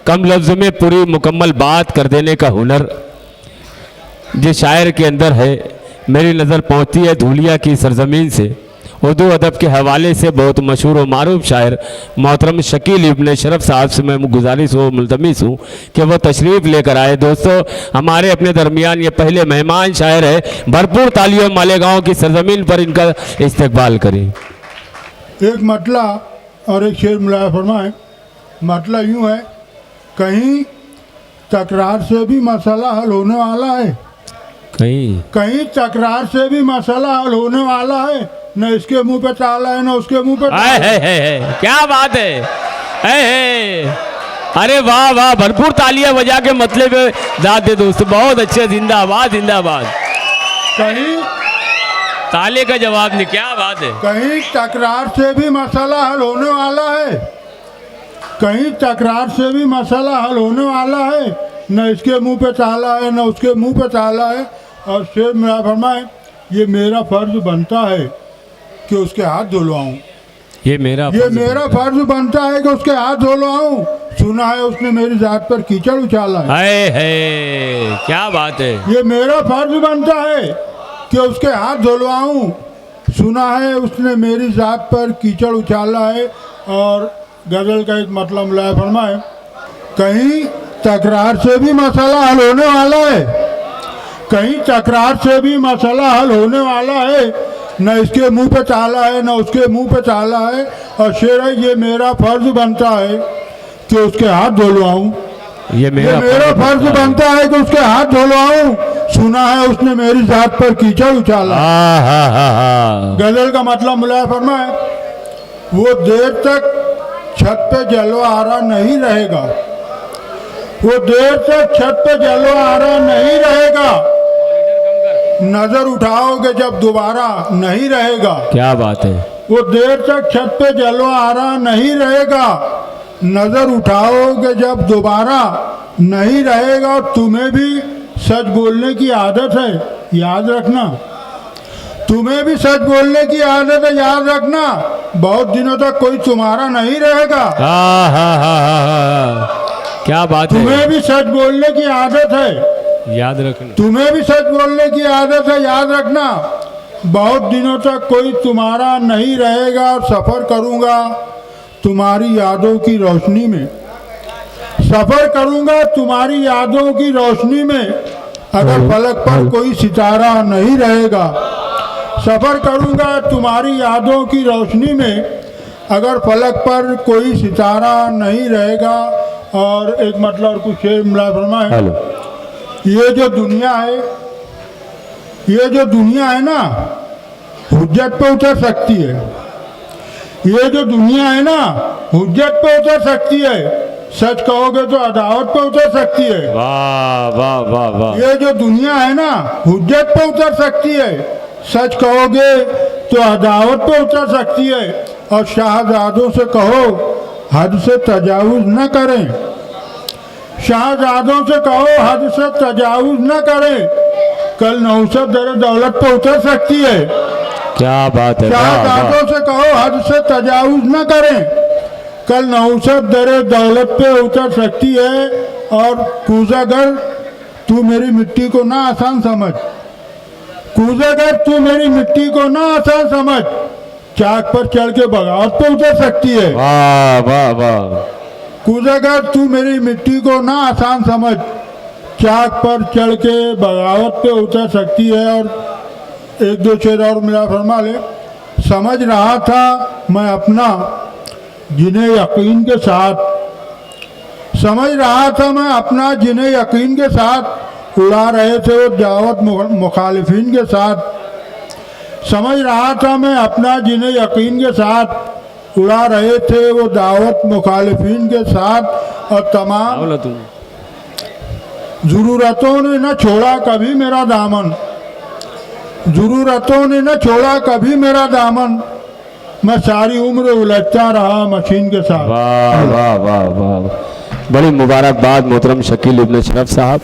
कम लफ्ज़ में पूरी मुकम्मल बात कर देने का हुनर जिस शायर के अंदर है, मेरी नज़र पहुंचती है धूलिया की सरजमीन से। उर्दू अदब के हवाले से बहुत मशहूर व मारूफ शायर मोहतरम शकील इब्न शरफ साहब से मैं गुजारिश व मुल्तमिस हूँ कि वह तशरीफ़ लेकर आए। दोस्तों, हमारे अपने दरमियान ये पहले मेहमान शायर है, भरपूर तालियों मालेगांव की सरजमीन पर इनका इस्तकबाल करें। एक मतला और एक शेर मिलाया फरमाएं। मतला यूँ है, कहीं तकरार से भी मसला हल होने वाला है, कहीं तकरार से भी मसला हल होने वाला है, न इसके मुंह पे ताला है न उसके मुंह पे ताला है। क्या बात है। अरे वाह वाह, भरपूर तालियां बजा के मतलब दाद दे दोस्तों, बहुत अच्छे, जिंदाबाद जिंदाबाद। कहीं ताले का जवाब नहीं, क्या बात है। कहीं तकरार से भी मसला हल होने वाला है, कहीं तकरार से भी मसला हल होने वाला है, न इसके मुंह पे ताला है न उसके मुंह पे ताला है। और शेर मेरा फरमाए, ये मेरा फर्ज बनता है कि उसके हाथ धुलवाऊं, ये मेरा फर्ज बनता है कि उसके हाथ धुलवाऊं। सुना है उसने मेरी जात पर कीचड़ उछाला है, क्या बात है। ये मेरा फर्ज बनता है कि उसके हाथ धुलवाऊं। सुना है उसने मेरी जात पर कीचड़ उछाला है। और गज़ल का एक मतलब लाया फरमाए, कहीं तकरार से भी मसला हल होने वाला है, कहीं तकरार से भी मसला हल होने वाला है, न इसके मुंह पे ताला है न उसके मुंह पे ताला है। और शेर है, ये मेरा फर्ज बनता है कि उसके हाथ धुलवाऊं, ये मेरा फर्ज बनता है कि उसके हाथ धुलवाऊं। सुना है उसने मेरी जात पर कीचड़ उछाला। गज़ल का मतलब मुलाया फरमाए, वो देर तक छत पे जलवा आरा नहीं रहेगा, वो देर तक छत पे जलवा आरा नहीं रहेगा, नजर उठाओगे जब दोबारा नहीं रहेगा। क्या बात है। वो देर तक छत पे जलवा आरा नहीं रहेगा, नजर उठाओगे जब दोबारा नहीं रहेगा। तुम्हें भी सच बोलने की आदत है, याद रखना, तुम्हें भी सच बोलने की आदत है, याद रखना। बहुत दिनों तक कोई तुम्हारा नहीं रहेगा। क्या बात है। तुम्हें भी सच बोलने की आदत है, याद रखना, तुम्हें भी सच बोलने की आदत है, याद रखना। बहुत दिनों तक कोई तुम्हारा नहीं रहेगा। सफ़र करूँगा तुम्हारी यादों की रोशनी में, सफ़र करूँगा तुम्हारी यादों की रोशनी में, अगर फलक पर कोई सितारा नहीं रहेगा। सफ़र करूँगा तुम्हारी यादों की रोशनी में, अगर फलक पर कोई सितारा नहीं रहेगा। और एक मतलब और कुछ मिला फरमाए, ये जो दुनिया है, ये जो दुनिया है ना, हुज्जत पे उतर सकती है। ये जो दुनिया है ना, हुज्जत पे उतर सकती है, सच कहोगे तो अदावत पे उतर सकती है। वाह वाह वाह वाह। ये जो दुनिया है ना, हुज्जत पे उतर सकती है, सच कहोगे तो अदावत पे उतर सकती है। और शाहजादों से कहो हद से तजावुज न करें, शाहजादों से कहो हद से तजावुज न करें, कल नौसत दर दौलत पे उतर सकती है। क्या बात है। शाहजादों से कहो हद से तजावुज न करें, कल नौसत दर दौलत पे उतर सकती है। और कूज़ागर तू मेरी मिट्टी को ना आसान समझ, कूज़ागर तू मेरी मिट्टी को ना आसान समझ, चाक पर चढ़ के बगावत पे उतर सकती है। वाह वाह वाह। कूज़ागर तू मेरी मिट्टी को ना आसान समझ, चाक पर चढ़ के बगावत पे उतर सकती है। और एक दो शेर और मिला फरमा ले, समझ रहा था मैं अपना जिन्हें यकीन के साथ, समझ रहा था मैं अपना जिन्हें यकीन के साथ उड़ा रहे थे वो दावत मुखालिफिन के साथ। समझ रहा था मैं अपना जिन्हें यकीन के साथ उड़ा रहे थे वो दावत मुखालिफिन के साथ। और तमाम ज़रूरतों ने न छोड़ा कभी मेरा दामन, ज़रूरतों ने न छोड़ा कभी मेरा दामन, मैं सारी उम्र उलझता रहा मशीन के साथ। वाह वाह वाह वाह। बड़ी मुबारकबाद मोहतरम शकील इब्न शरफ साहब।